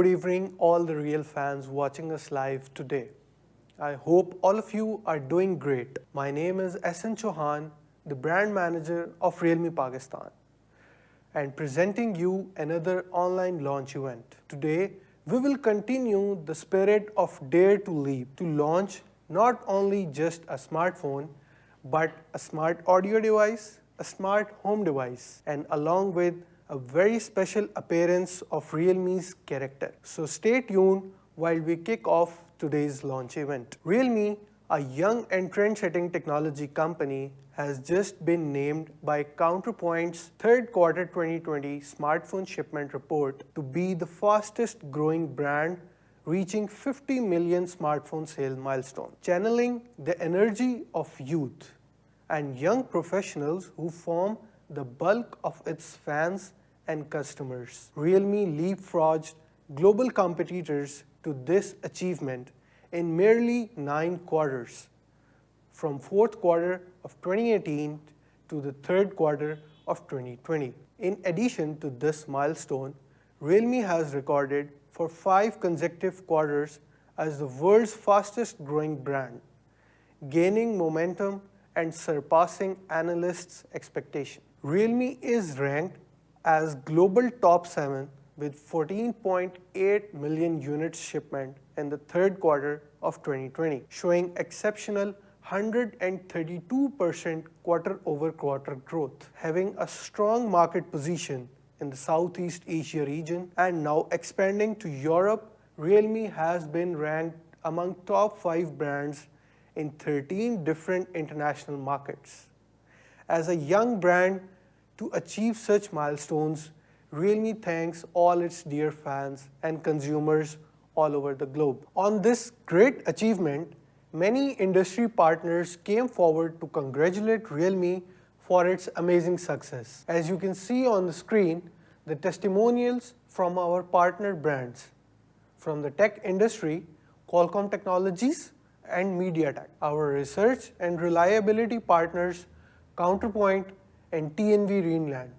good evening all the real fans watching us live today. I hope all of you are doing great. My name is SN Chauhan, the brand manager of Realme Pakistan, and presenting you another online launch event. Today, we will continue the spirit of Dare to Leap to launch not only just a smartphone, but a smart audio device, a smart home device, and along with a very special appearance of Realme's character. So stay tuned while we kick off today's launch event. Realme, a young and trend-setting technology company, has just been named by Counterpoint's third quarter 2020 smartphone shipment report to be the fastest growing brand, reaching 50 million smartphone sale milestone, channeling the energy of youth and young professionals who form the bulk of its fans and customers. Realme leapfrogged global competitors to this achievement in merely 9 quarters, from fourth quarter of 2018 to the third quarter of 2020. In addition to this milestone, Realme has recorded for 5 consecutive quarters as the world's fastest growing brand, gaining momentum and surpassing analysts' expectations. Realme is ranked as global top 7 with 14.8 million units shipment in the third quarter of 2020, showing exceptional 132% quarter-over-quarter growth, having a strong market position in the Southeast Asia region and now expanding to Europe. Realme has been ranked among top 5 brands in 13 different international markets. As a young brand to achieve such milestones, Realme thanks all its dear fans and consumers all over the globe. On this great achievement, many industry partners came forward to congratulate Realme for its amazing success. As you can see on the screen, the testimonials from our partner brands, from the tech industry, Qualcomm Technologies and MediaTek, our research and reliability partners, Counterpoint and TNV Greenland.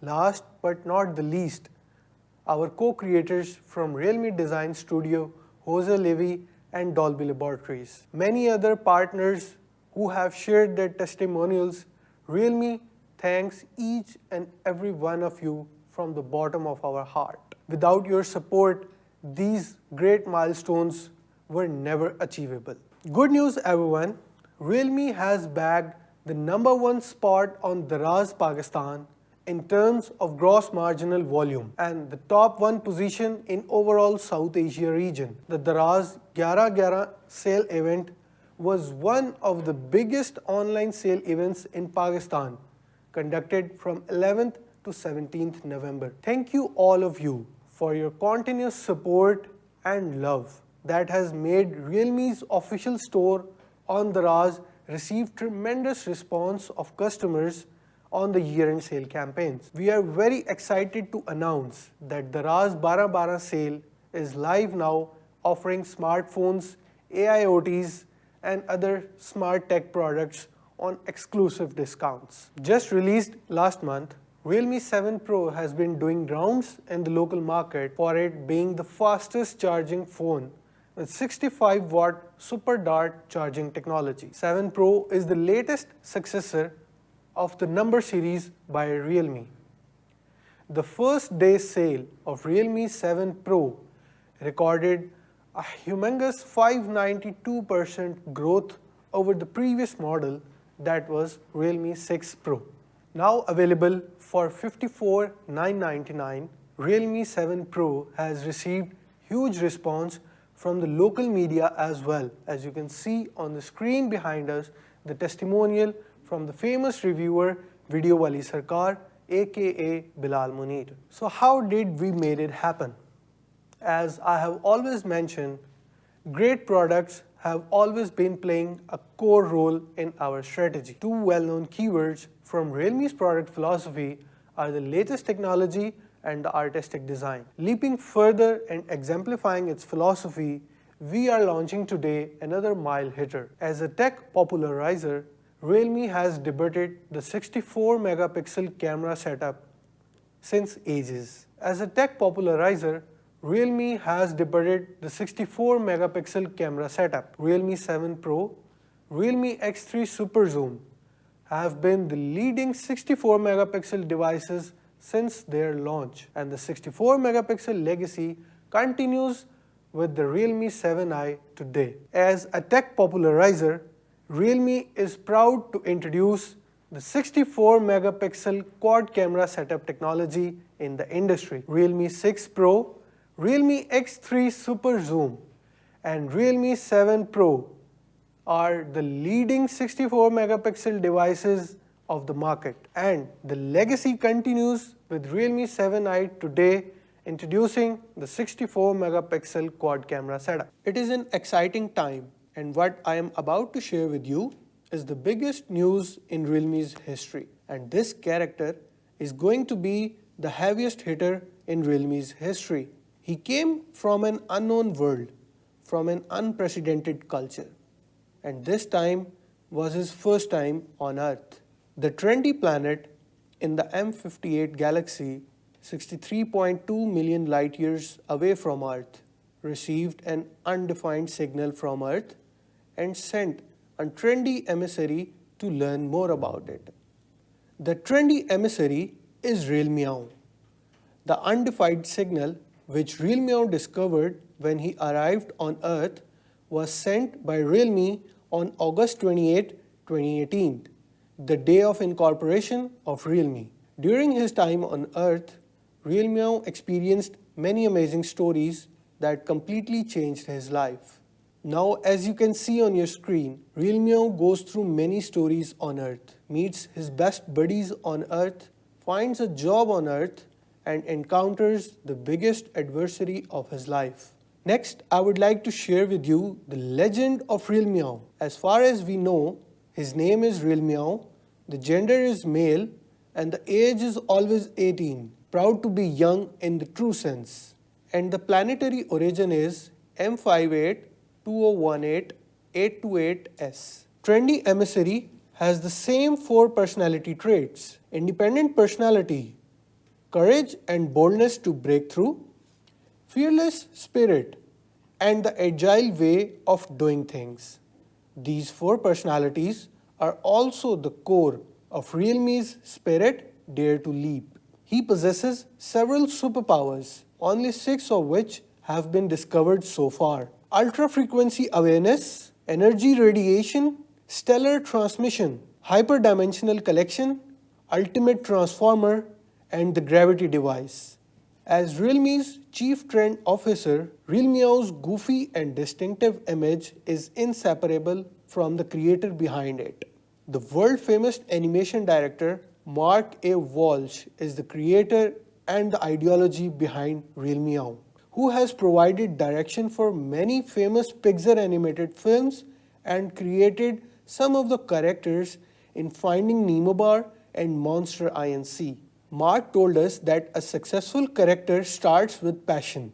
Last but not the least, our co-creators from Realme Design Studio, Jose Levy and Dolby Laboratories. Many other partners who have shared their testimonials. Realme thanks each and every one of you from the bottom of our heart. Without your support, these great milestones were never achievable. Good news everyone, Realme has bagged the #1 spot on Daraz Pakistan in terms of gross marginal volume and the top 1 position in overall South Asia region. The Daraz 11/11 sale event was one of the biggest online sale events in Pakistan, conducted from 11th to 17th November. Thank you all of you for your continuous support and love that has made Realme's official store on Daraz receive tremendous response of customers on the year-end sale campaigns. We are very excited to announce that Daraz 12/12 sale is live now, offering smartphones, AIoTs, and other smart tech products on exclusive discounts. Just released last month, Realme 7 Pro has been doing rounds in the local market for it being the fastest charging phone with 65-watt Super Dart charging technology. 7 Pro is the latest successor of the number series by Realme. The first day sale of Realme 7 Pro recorded a humongous 592% growth over the previous model, that was Realme 6 Pro. Now available for $54,999, Realme 7 Pro has received huge response from the local media as well. As you can see on the screen behind us, the testimonial from the famous reviewer Video Wali Sarkar, aka Bilal Munir. So how did we made it happen? As I have always mentioned, great products have always been playing a core role in our strategy. 2 well-known keywords from Realme's product philosophy are the latest technology and the artistic design. Leaping further and exemplifying its philosophy, we are launching today another mile hitter. As a tech popularizer, Realme has debuted the 64-megapixel camera setup since ages. As a tech popularizer, Realme has debuted the 64 megapixel camera setup. Realme 7 Pro, Realme X3 Super Zoom have been the leading 64 megapixel devices since their launch, and the 64 megapixel legacy continues with the Realme 7i today. As a tech popularizer, Realme is proud to introduce the 64 megapixel quad camera setup technology in the industry. Realme 6 Pro, Realme X3 Super Zoom and Realme 7 Pro are the leading 64 megapixel devices of the market, and the legacy continues with Realme 7i today introducing the 64 megapixel quad camera setup. It is an exciting time, and what I am about to share with you is the biggest news in Realme's history, and this character is going to be the heaviest hitter in Realme's history. He came from an unknown world, from an unprecedented culture, and this time was his first time on Earth. The trendy planet in the M58 galaxy, 63.2 million light years away from Earth, received an undefined signal from Earth and sent a trendy emissary to learn more about it. The trendy emissary is realme. The undefined signal which realme discovered when he arrived on Earth was sent by Realme on August 28, 2018, the day of incorporation of Realme. During his time on Earth, Realme experienced many amazing stories that completely changed his life. Now, as you can see on your screen, Realme goes through many stories on Earth, meets his best buddies on Earth, finds a job on Earth, and encounters the biggest adversary of his life. Next, I would like to share with you the legend of Realme. As far as we know, his name is Realme, the gender is male, and the age is always 18, proud to be young in the true sense. And the planetary origin is M582018-828S. Trendy emissary has the same 4 personality traits: independent personality, courage and boldness to break through, fearless spirit, and the agile way of doing things. These 4 personalities are also the core of Realme's spirit, Dare to Leap. He possesses several superpowers, only 6 of which have been discovered so far: ultra-frequency awareness, energy radiation, stellar transmission, hyperdimensional collection, ultimate transformer, and the gravity device. As Realme's chief trend officer, Realme's goofy and distinctive image is inseparable from the creator behind it. The world-famous animation director Mark A. Walsh is the creator and the ideology behind Realme, who has provided direction for many famous Pixar animated films and created some of the characters in Finding Nemo Bar and Monster Inc. Mark told us that a successful character starts with passion,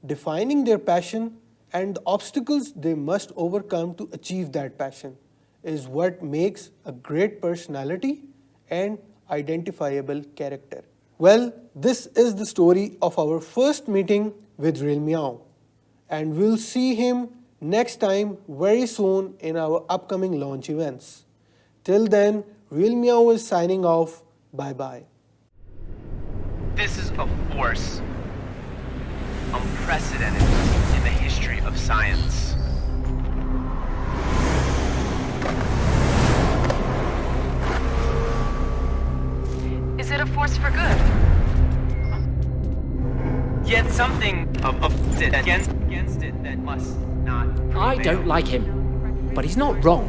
defining their passion and the obstacles they must overcome to achieve that passion is what makes a great personality and identifiable character. Well, this is the story of our first meeting with Realme, and we'll see him next time very soon in our upcoming launch events. Till then, Realme is signing off. Bye-bye. This is a force unprecedented in the history of science. Is it a force for good? Yet something against it that must not prevail. I don't like him, but he's not wrong.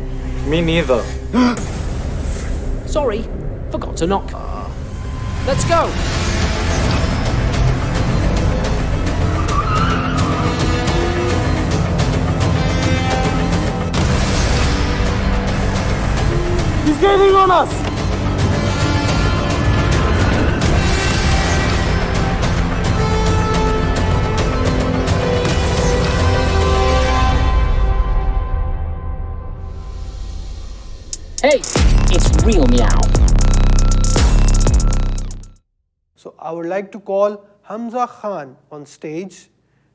Me neither. Sorry, forgot to knock. Let's go! He's gaining on us! Hey, it's real meow. So I would like to call Hamza Khan on stage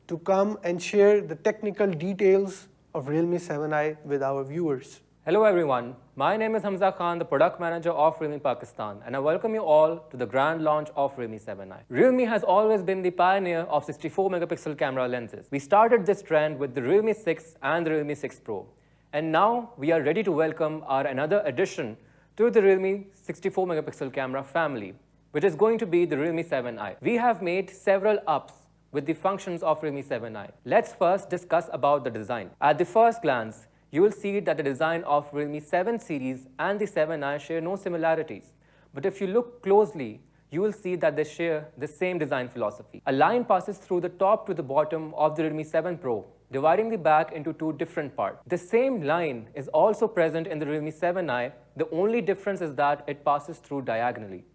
to come and share the technical details of Realme 7i with our viewers. Hello everyone, my name is Hamza Khan, the product manager of Realme Pakistan, and I welcome you all to the grand launch of Realme 7i. Realme has always been the pioneer of 64 megapixel camera lenses. We started this trend with the Realme 6 and the Realme 6 Pro, and now we are ready to welcome our another addition to the Realme 64 megapixel camera family, which is going to be the Realme 7i. We have made several ups with the functions of Realme 7i. Let's first discuss about the design. At the first glance, you will see that the design of Realme 7 series and the 7i share no similarities. But if you look closely, you will see that they share the same design philosophy. A line passes through the top to the bottom of the Realme 7 Pro, dividing the back into two different parts. The same line is also present in the Realme 7i. The only difference is that it passes through diagonally,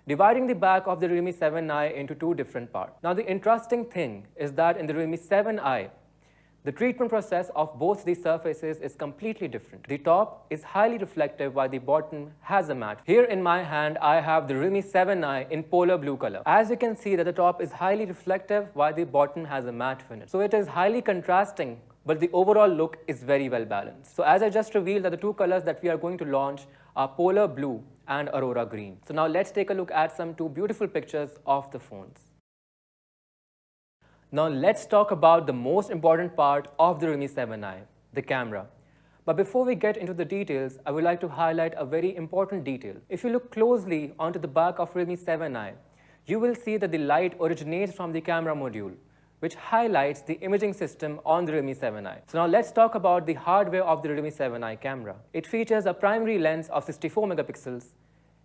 dividing the back of the Realme 7i into two different parts. Now, the interesting thing is that in the Realme 7i, the treatment process of both these surfaces is completely different. The top is highly reflective while the bottom has a matte. Here in my hand, I have the Realme 7i in polar blue color. As you can see that the top is highly reflective while the bottom has a matte finish. So it is highly contrasting, but the overall look is very well balanced. So as I just revealed that the two colors that we are going to launch are polar blue and aurora green. So now let's take a look at some two beautiful pictures of the phones. Now let's talk about the most important part of the Realme 7i, the camera. But before we get into the details, I would like to highlight a very important detail. If you look closely onto the back of Realme 7i, you will see that the light originates from the camera module, which highlights the imaging system on the Realme 7i. So now let's talk about the hardware of the Realme 7i camera. It features a primary lens of 64 megapixels.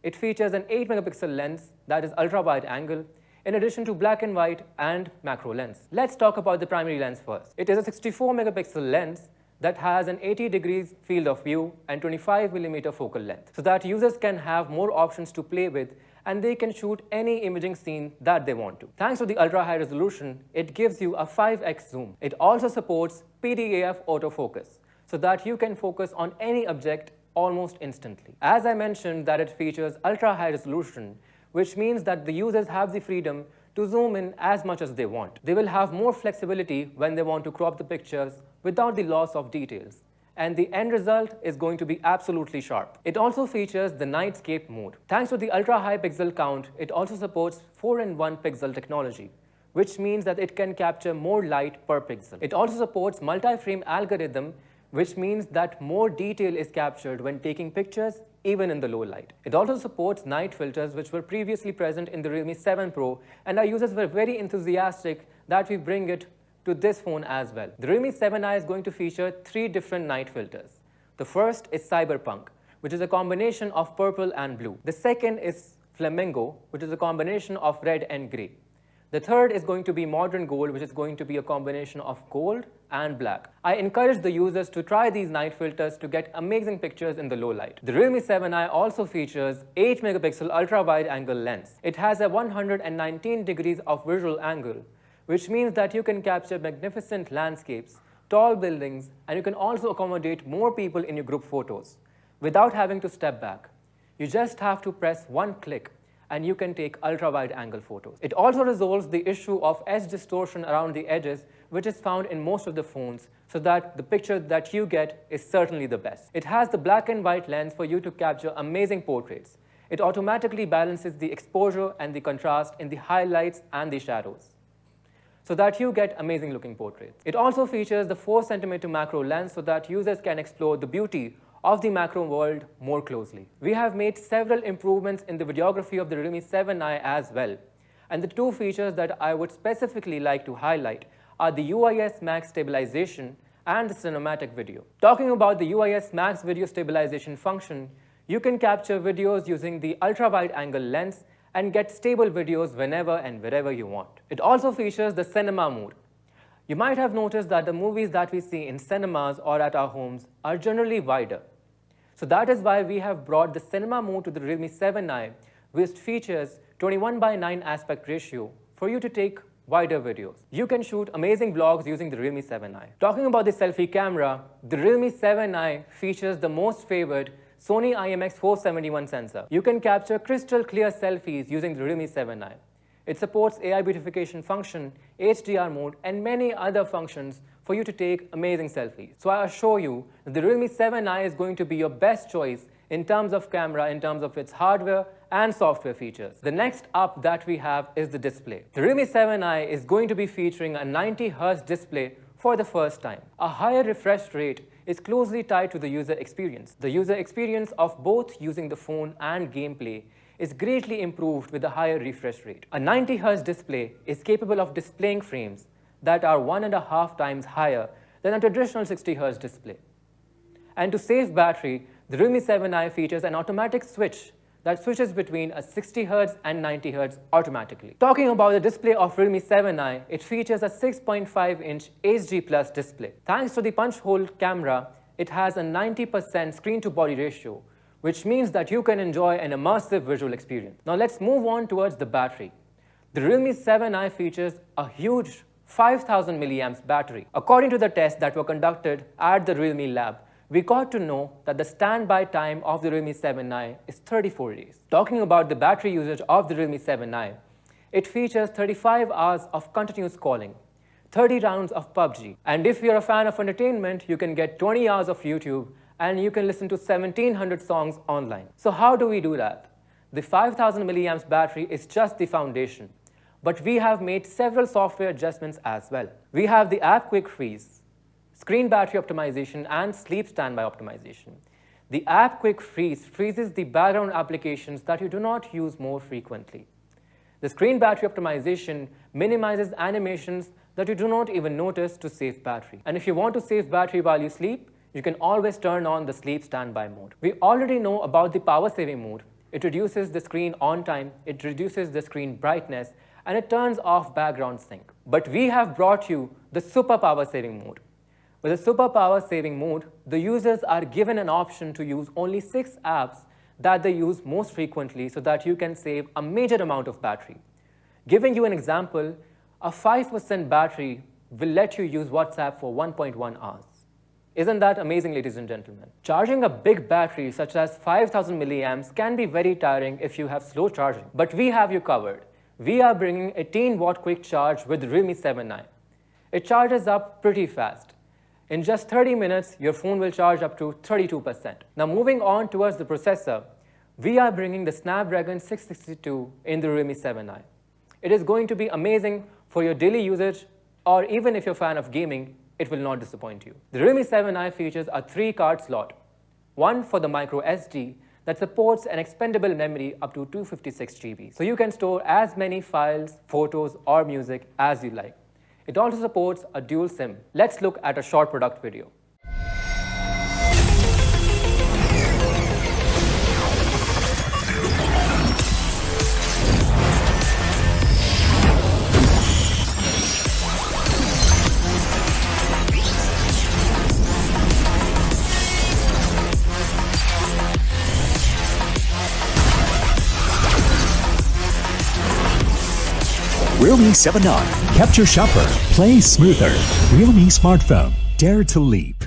It features an 8 megapixel lens that is ultra wide angle, in addition to black and white and macro lens. Let's talk about the primary lens first. It is a 64 megapixel lens that has an 80 degrees field of view and 25 millimeter focal length, so that users can have more options to play with and they can shoot any imaging scene that they want to. Thanks to the ultra high resolution, it gives you a 5x zoom. It also supports PDAF autofocus, so that you can focus on any object almost instantly. As I mentioned that it features ultra high resolution, which means that the users have the freedom to zoom in as much as they want. They will have more flexibility when they want to crop the pictures without the loss of details, and the end result is going to be absolutely sharp. It also features the nightscape mode. Thanks to the ultra high pixel count, it also supports 4-in-1 pixel technology, which means that it can capture more light per pixel. It also supports multi-frame algorithm, which means that more detail is captured when taking pictures even in the low light. It also supports night filters, which were previously present in the Realme 7 Pro, and our users were very enthusiastic that we bring it to this phone as well. The Realme 7i is going to feature 3 different night filters. The first is Cyberpunk, which is a combination of purple and blue. The second is Flamingo, which is a combination of red and gray. The third is going to be Modern Gold, which is going to be a combination of gold and black. I encourage the users to try these night filters to get amazing pictures in the low light. The Realme 7i also features 8 megapixel ultra wide angle lens. It has a 119 degrees of visual angle, which means that you can capture magnificent landscapes, tall buildings, and you can also accommodate more people in your group photos without having to step back. You just have to press one click and you can take ultra-wide angle photos. It also resolves the issue of edge distortion around the edges, which is found in most of the phones, so that the picture that you get is certainly the best. It has the black and white lens for you to capture amazing portraits. It automatically balances the exposure and the contrast in the highlights and the shadows, so that you get amazing looking portraits. It also features the 4cm macro lens so that users can explore the beauty of the macro world more closely. We have made several improvements in the videography of the Realme 7i as well. And the 2 features that I would specifically like to highlight are the UIS Max stabilization and the cinematic video. Talking about the UIS Max video stabilization function, you can capture videos using the ultra-wide angle lens and get stable videos whenever and wherever you want. It also features the cinema mode. You might have noticed that the movies that we see in cinemas or at our homes are generally wider. So that is why we have brought the cinema mode to the Realme 7i, which features 21:9 aspect ratio for you to take wider videos. You can shoot amazing vlogs using the Realme 7i. Talking about the selfie camera, the Realme 7i features the most favored Sony IMX471 sensor. You can capture crystal clear selfies using the Realme 7i. It supports AI beautification function, HDR mode, and many other functions for you to take amazing selfies. So I assure you that the Realme 7i is going to be your best choice in terms of camera, in terms of its hardware and software features. The next up that we have is the display. The Realme 7i is going to be featuring a 90Hz display for the first time. A higher refresh rate is closely tied to the user experience. The user experience of both using the phone and gameplay is greatly improved with a higher refresh rate. A 90Hz display is capable of displaying frames that are 1.5 times higher than a traditional 60Hz display. And to save battery, the Realme 7i features an automatic switch that switches between a 60Hz and 90Hz automatically. Talking about the display of Realme 7i, it features a 6.5-inch HD Plus display. Thanks to the punch hole camera, it has a 90% screen-to-body ratio, which means that you can enjoy an immersive visual experience. Now let's move on towards the battery. The Realme 7i features a huge 5000 mAh battery. According to the tests that were conducted at the Realme lab, we got to know that the standby time of the Realme 7i is 34 days. Talking about the battery usage of the Realme 7i, it features 35 hours of continuous calling, 30 rounds of PUBG, and if you're a fan of entertainment, you can get 20 hours of YouTube and you can listen to 1700 songs online. So how do we do that? The 5000 mAh battery is just the foundation, but we have made several software adjustments as well. We have the app quick freeze, screen battery optimization, and sleep standby optimization. The app quick freeze freezes the background applications that you do not use more frequently. The screen battery optimization minimizes animations that you do not even notice to save battery. And if you want to save battery while you sleep, you can always turn on the sleep standby mode. We already know about the power saving mode. It reduces the screen on time, it reduces the screen brightness, and it turns off background sync. But we have brought you the super power saving mode. With the super power saving mode, the users are given an option to use only 6 apps that they use most frequently so that you can save a major amount of battery. Giving you an example, a 5% battery will let you use WhatsApp for 1.1 hours. Isn't that amazing, ladies and gentlemen? Charging a big battery such as 5000 milliamps can be very tiring if you have slow charging, but we have you covered. We are bringing a 18-watt quick charge with Realme 7i. It charges up pretty fast. In just 30 minutes, your phone will charge up to 32%. Now moving on towards the processor, we are bringing the Snapdragon 662 in the Realme 7i. It is going to be amazing for your daily usage, or even if you're a fan of gaming, it will not disappoint you. The Realme 7i features a 3-card slot, one for the micro SD that supports an expandable memory up to 256 GB. So you can store as many files, photos, or music as you like. It also supports a dual SIM. Let's look at a short product video. Realme 7i. Capture sharper. Play smoother. Realme smartphone. Dare to leap.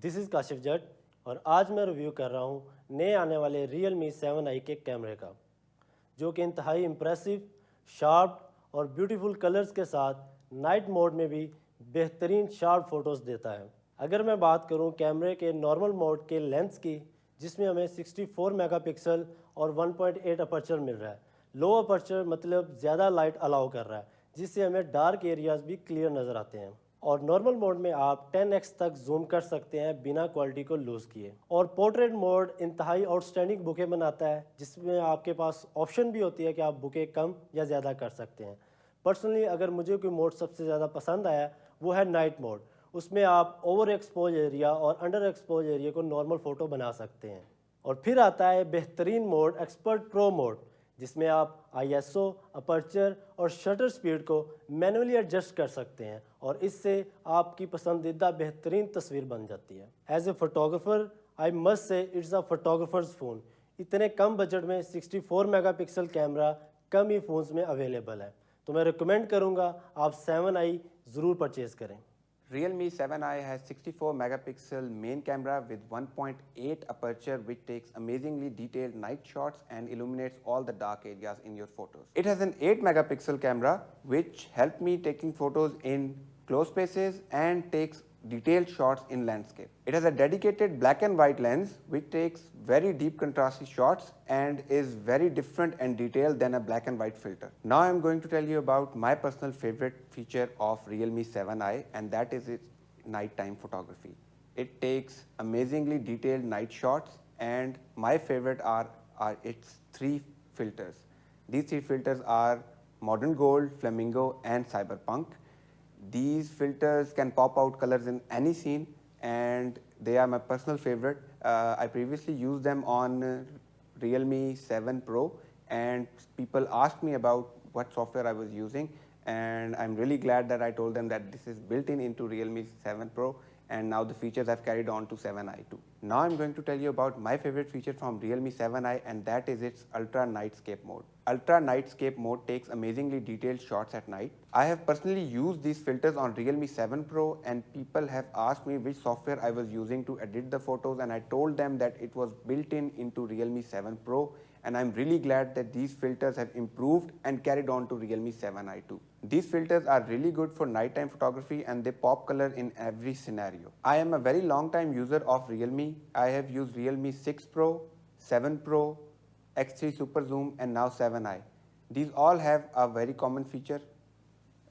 This is Kashif Jutt और आज मैं review कर रहा हूँ नए आने वाले Realme 7i के कैमरे का, जो कि इंतहाई इम्प्रेसिव, शार्प और ब्यूटीफुल कलर्स के साथ नाइट मोड में भी बेहतरीन शार्प फोटोज़ देता है। अगर मैं बात करूँ कैमरे के नॉर्मल मोड के लेंस की, जिसमें हमें 64 मेगापिक्सल और 1.8 अपर्चर मिल रहा है। लो अपर्चर मतलब ज़्यादा लाइट अलाउ कर रहा है, जिससे हमें डार्क एरियाज़ भी क्लियर नज़र आते हैं। और नॉर्मल मोड में आप 10x तक जूम कर सकते हैं बिना क्वालिटी को लूज़ किए। और पोर्ट्रेट मोड इंतहाई आउटस्टैंडिंग बुके बनाता है, जिसमें आपके पास ऑप्शन भी होती है कि आप बुके कम या ज़्यादा कर सकते हैं। पर्सनली अगर मुझे कोई मोड सबसे ज़्यादा पसंद आया वो है नाइट मोड। उसमें आप ओवर एक्सपोज एरिया और अंडर एक्सपोज एरिया को नॉर्मल फ़ोटो बना सकते हैं। और फिर आता है बेहतरीन मोड एक्सपर्ट प्रो मोड, जिसमें आप ISO, अपर्चर और शटर स्पीड को मैनुअली एडजस्ट कर सकते हैं और इससे आपकी पसंदीदा बेहतरीन तस्वीर बन जाती है। As a photographer I must say it's a photographer's phone. इतने कम बजट में 64 मेगापिक्सल कैमरा कम ही फ़ोन्स में अवेलेबल है, तो मैं रिकमेंड करूँगा आप 7i ज़रूर परचेज़ करें। Realme 7i has 64 megapixel main camera with 1.8 aperture, which takes amazingly detailed night shots and illuminates all the dark areas in your photos. It has an 8 megapixel camera which helped me taking photos in close spaces and takes detailed shots in landscape. It has a dedicated black and white lens which takes very deep contrasty shots and is very different and detailed than a black and white filter. Now I am going to tell you about my personal favorite feature of Realme 7i, and that is its nighttime photography. It takes amazingly detailed night shots, and my favorite are its 3 filters. These 3 filters are Modern Gold, Flamingo and Cyberpunk. These filters can pop out colors in any scene and they are my personal favorite. I previously used them on Realme 7 Pro and people asked me about what software I was using, and I'm really glad that I told them that this is built in into Realme 7 Pro, and now the features have carried on to 7i too. Now I'm going to tell you about my favorite feature from Realme 7i, and that is its Ultra Nightscape mode. Ultra Nightscape mode takes amazingly detailed shots at night. I have personally used these filters on Realme 7 Pro and people have asked me which software I was using to edit the photos, and I told them that it was built in into Realme 7 Pro, and I'm really glad that these filters have improved and carried on to Realme 7i too. These filters are really good for nighttime photography and they pop color in every scenario. I am a very long time user of Realme. I have used Realme 6 Pro, 7 Pro, X3 Super Zoom and now 7i. These all have a very common feature,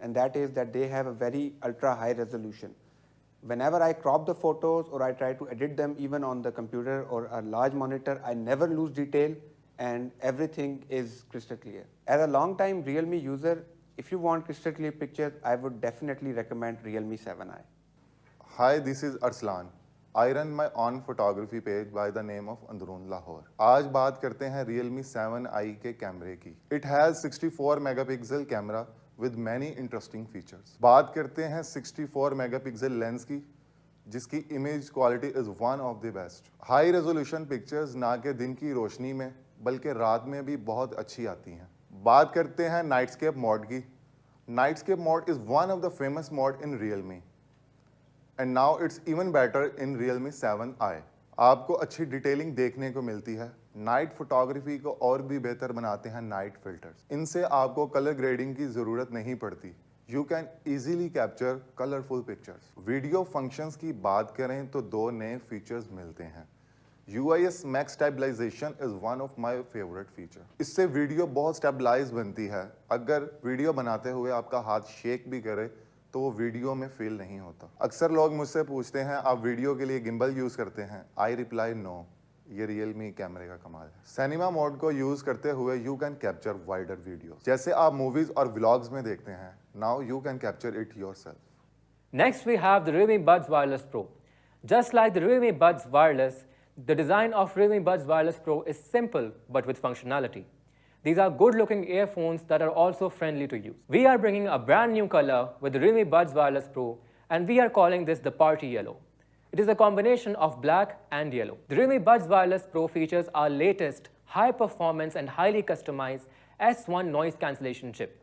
and that is that they have a very ultra high resolution. Whenever I crop the photos or I try to edit them even on the computer or a large monitor, I never lose detail and everything is crystal clear. As a long time Realme user, if you want crystal clear pictures, I would definitely recommend Realme 7i. Hi, this is Arslan. I run my own photography page by the name of Androon Lahore. आज बात करते हैं Realme 7i के कैमरे की. It has 64 megapixel camera with many interesting features. बात करते हैं 64 megapixel lens की, जिसकी image quality is one of the best. High resolution pictures ना के दिन की रोशनी में बल्कि रात में भी बहुत अच्छी आती हैं. बात करते हैं Nightscape mode की. Nightscape mode is one of the famous mode in Realme. And now it's even better in Realme 7i. आपको अच्छी डिटेलिंग देखने को मिलती है. नाइट फोटोग्राफी को और भी बेहतर बनाते हैं नाइट फिल्टर्स. इनसे आपको कलर ग्रेडिंग की ज़रूरत नहीं पड़ती. You can easily capture colorful pictures. Video functions की बात करें तो 2 नए फीचर्स मिलते हैं. UIS Max Stabilization is one of my favorite feature. इससे वीडियो बहुत स्टेबलाइज बनती है. अगर वीडियो बनाते हुए आपका हाथ शेक भी करे तो वो वीडियो में फील नहीं होता. अक्सर लोग मुझसे पूछते हैं आप वीडियो के लिए गिम्बल यूज़ करते हैं. I reply no. ये Realme कैमरे का कमाल है. सिनेमा मोड को यूज़ करते हुए you can capture wider video, जैसे आप मूवीज और व्लॉग्स में देखते हैं. Now you can capture it yourself. Next we have the Realme Buds Wireless Pro. Just like the Realme Buds Wireless, the design of Realme Buds Wireless Pro is simple but with functionality. These are good-looking earphones that are also friendly to use. We are bringing a brand new color with the Realme Buds Wireless Pro, and we are calling this the Party Yellow. It is a combination of black and yellow. The Realme Buds Wireless Pro features our latest high-performance and highly customized S1 noise cancellation chip.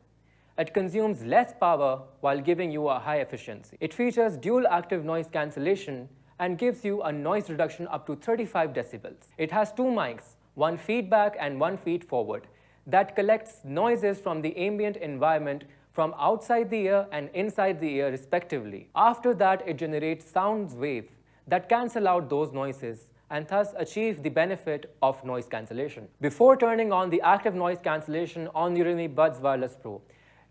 It consumes less power while giving you a high efficiency. It features dual active noise cancellation and gives you a noise reduction up to 35 decibels. It has 2 mics, one feedback and one feed forward, that collects noises from the ambient environment from outside the ear and inside the ear respectively. After that, it generates sound waves that cancel out those noises and thus achieve the benefit of noise cancellation. Before turning on the active noise cancellation on the Realme Buds Wireless Pro,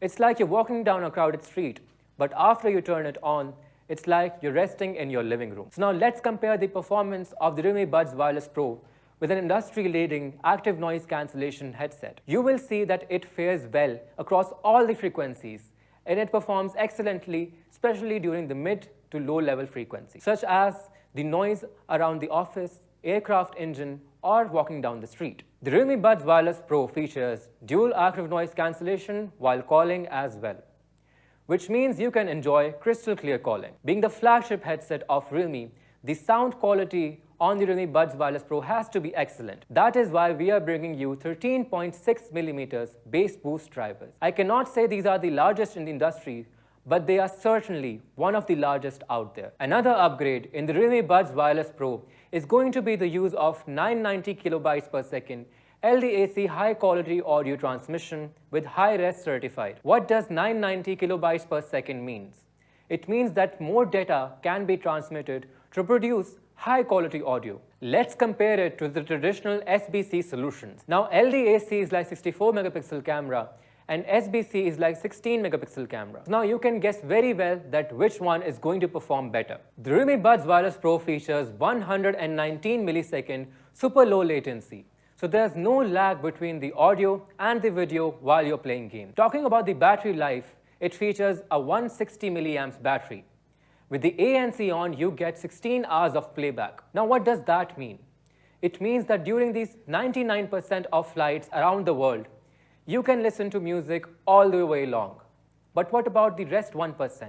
it's like you're walking down a crowded street, but after you turn it on, it's like you're resting in your living room. So now let's compare the performance of the Realme Buds Wireless Pro with an industry-leading active noise cancellation headset. You will see that it fares well across all the frequencies, and it performs excellently, especially during the mid to low-level frequencies, such as the noise around the office, aircraft engine, or walking down the street. The Realme Buds Wireless Pro features dual active noise cancellation while calling as well, which means you can enjoy crystal clear calling. Being the flagship headset of Realme, the sound quality on the Realme Buds Wireless Pro has to be excellent. That is why we are bringing you 13.6mm bass boost drivers. I cannot say these are the largest in the industry, but they are certainly one of the largest out there. Another upgrade in the Realme Buds Wireless Pro is going to be the use of 990 kilobytes per second LDAC high-quality audio transmission with high-res certified. What does 990 kilobytes per second means? It means that more data can be transmitted to produce high-quality audio. Let's compare it to the traditional SBC solutions. Now, LDAC is like 64 megapixel camera and SBC is like 16 megapixel camera. Now you can guess very well that which one is going to perform better. The Realme Buds Wireless Pro features 119 millisecond super low latency. So there's no lag between the audio and the video while you're playing games. Talking about the battery life, it features a 160 milliamps battery. With the ANC on, you get 16 hours of playback. Now what does that mean? It means that during these 99% of flights around the world, you can listen to music all the way long. But what about the rest 1%?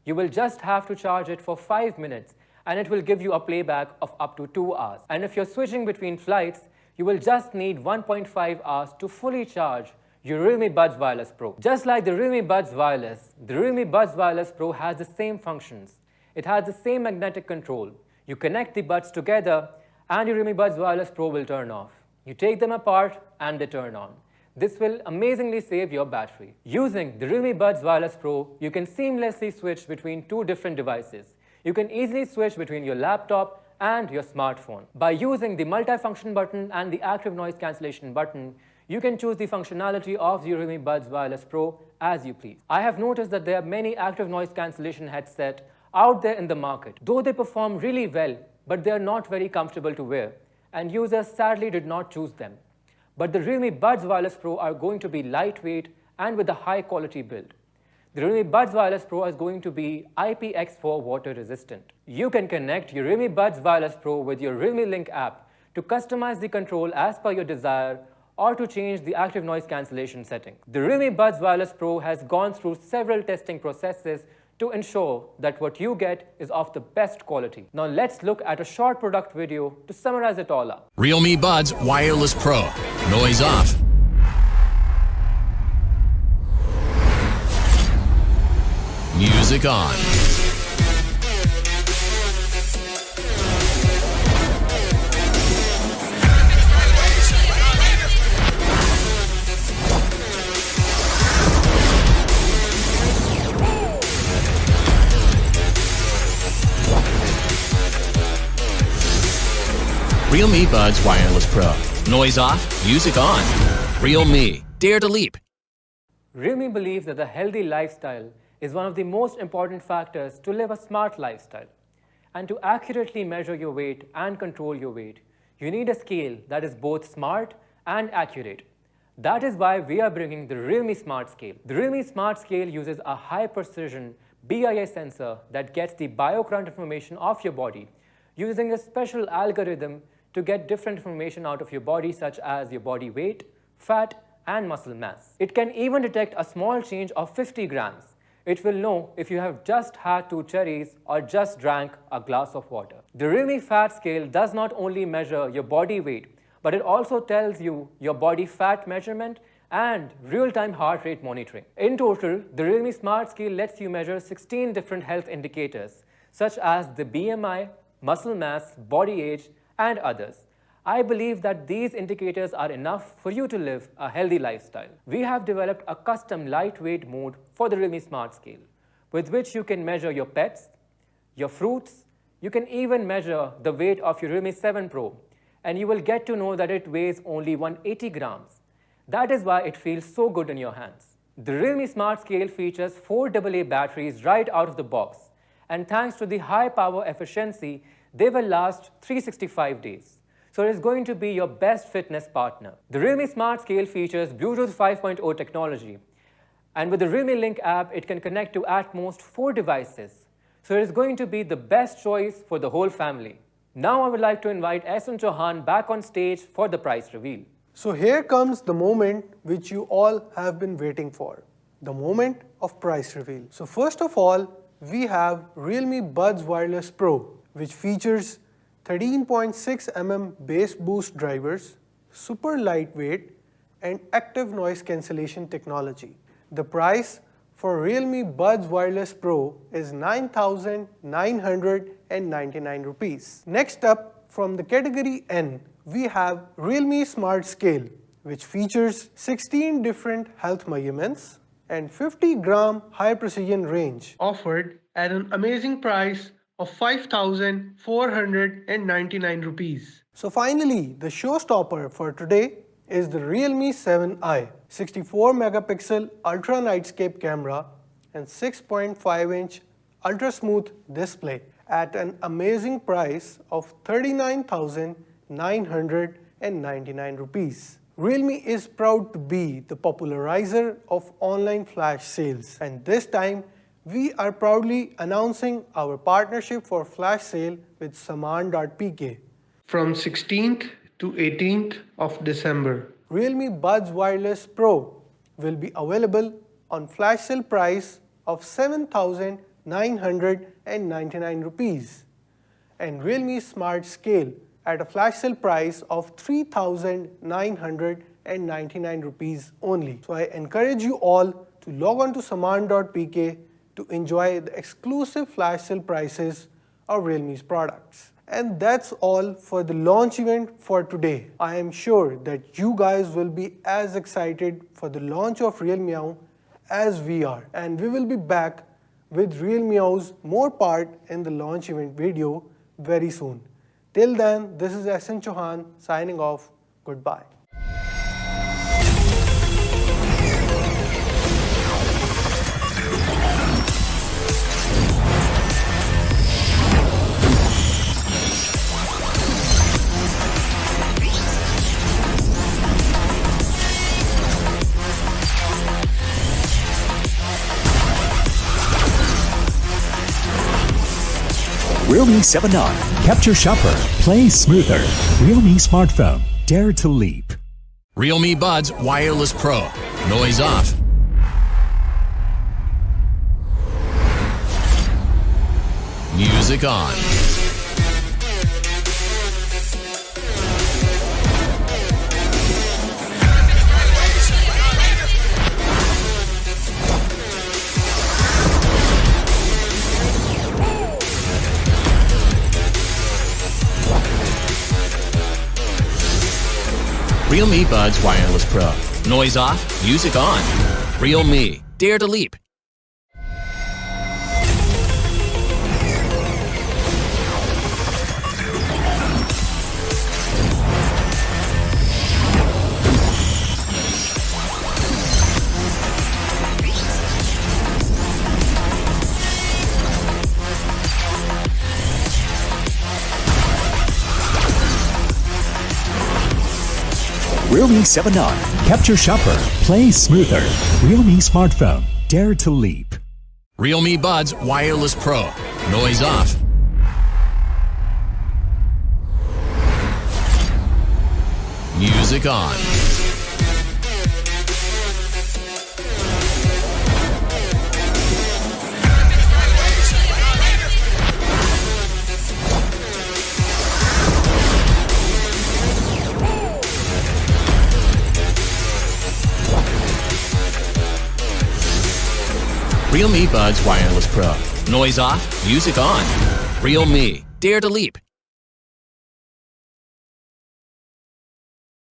You will just have to charge it for 5 minutes and it will give you a playback of up to 2 hours. And if you're switching between flights, you will just need 1.5 hours to fully charge your Realme Buds Wireless Pro. Just like the Realme Buds Wireless, the Realme Buds Wireless Pro has the same functions. It has the same magnetic control. You connect the buds together and your Realme Buds Wireless Pro will turn off. You take them apart and they turn on. This will amazingly save your battery. Using the Realme Buds Wireless Pro, you can seamlessly switch between two different devices. You can easily switch between your laptop and your smartphone. By using the multifunction button and the active noise cancellation button, you can choose the functionality of the Realme Buds Wireless Pro as you please. I have noticed that there are many active noise cancellation headsets out there in the market. Though they perform really well, but they are not very comfortable to wear, and users sadly did not choose them. But the Realme Buds Wireless Pro are going to be lightweight and with a high quality build. The Realme Buds Wireless Pro is going to be IPX4 water resistant. You can connect your Realme Buds Wireless Pro with your Realme Link app to customize the control as per your desire or to change the active noise cancellation setting. The Realme Buds Wireless Pro has gone through several testing processes to ensure that what you get is of the best quality. Now let's look at a short product video to summarize it all up. Realme Buds Wireless Pro. Noise off. Music on. Realme Buds Wireless Pro. Noise off, music on. Realme, dare to leap. Realme believes that a healthy lifestyle is one of the most important factors to live a smart lifestyle. And to accurately measure your weight and control your weight, you need a scale that is both smart and accurate. That is why we are bringing the Realme Smart Scale. The Realme Smart Scale uses a high-precision BIS sensor that gets the biocurrent information of your body using a special algorithm to get different information out of your body, such as your body weight, fat, and muscle mass. It can even detect a small change of 50 grams. It will know if you have just had 2 cherries or just drank a glass of water. The Realme Fat Scale does not only measure your body weight, but it also tells you your body fat measurement and real-time heart rate monitoring. In total, the Realme Smart Scale lets you measure 16 different health indicators, such as the BMI, muscle mass, body age, and others. I believe that these indicators are enough for you to live a healthy lifestyle. We have developed a custom lightweight mode for the Realme Smart Scale, with which you can measure your pets, your fruits, you can even measure the weight of your Realme 7 Pro, and you will get to know that it weighs only 180 grams. That is why it feels so good in your hands. The Realme Smart Scale features 4 AA batteries right out of the box, and thanks to the high power efficiency, they will last 365 days. So it is going to be your best fitness partner. The Realme Smart Scale features Bluetooth 5.0 technology, and with the Realme Link app, it can connect to at most 4 devices. So it is going to be the best choice for the whole family. Now I would like to invite Ehsan Chauhan back on stage for the price reveal. So here comes the moment which you all have been waiting for, the moment of price reveal. So first of all, we have Realme Buds Wireless Pro, which features 13.6 mm bass boost drivers, super lightweight, and active noise cancellation technology. The price for Realme Buds Wireless Pro is 9,999 rupees. Next up, from the category N, we have Realme Smart Scale, which features 16 different health measurements and 50-gram high precision range, offered at an amazing price of 5,499 rupees. So finally, the showstopper for today is the Realme 7i, 64 megapixel ultra nightscape camera and 6.5-inch ultra smooth display at an amazing price of 39,999 rupees. Realme is proud to be the popularizer of online flash sales, and this time we are proudly announcing our partnership for flash sale with Saman.pk. From 16th to 18th of December, Realme Buds Wireless Pro will be available on flash sale price of 7,999 rupees and Realme Smart Scale at a flash sale price of 3,999 rupees only. So I encourage you all to log on to Saman.pk to enjoy the exclusive flash sale prices of Realme's products. And that's all for the launch event for today. I am sure that you guys will be as excited for the launch of Realme as we are. And we will be back with Realme's more part in the launch event video very soon. Till then, this is SN Chauhan signing off. Goodbye. Realme 7i. Capture sharper. Play smoother. Realme smartphone. Dare to leap. Realme Buds Wireless Pro. Noise off. Music on. Realme Buds Wireless Pro. Noise off, music on. Realme, dare to leap. Realme 7i. Capture sharper. Play smoother. Realme smartphone. Dare to leap. Realme Buds Wireless Pro. Noise off. Music on. Realme Buds Wireless Pro. Noise off, music on. Realme, dare to leap.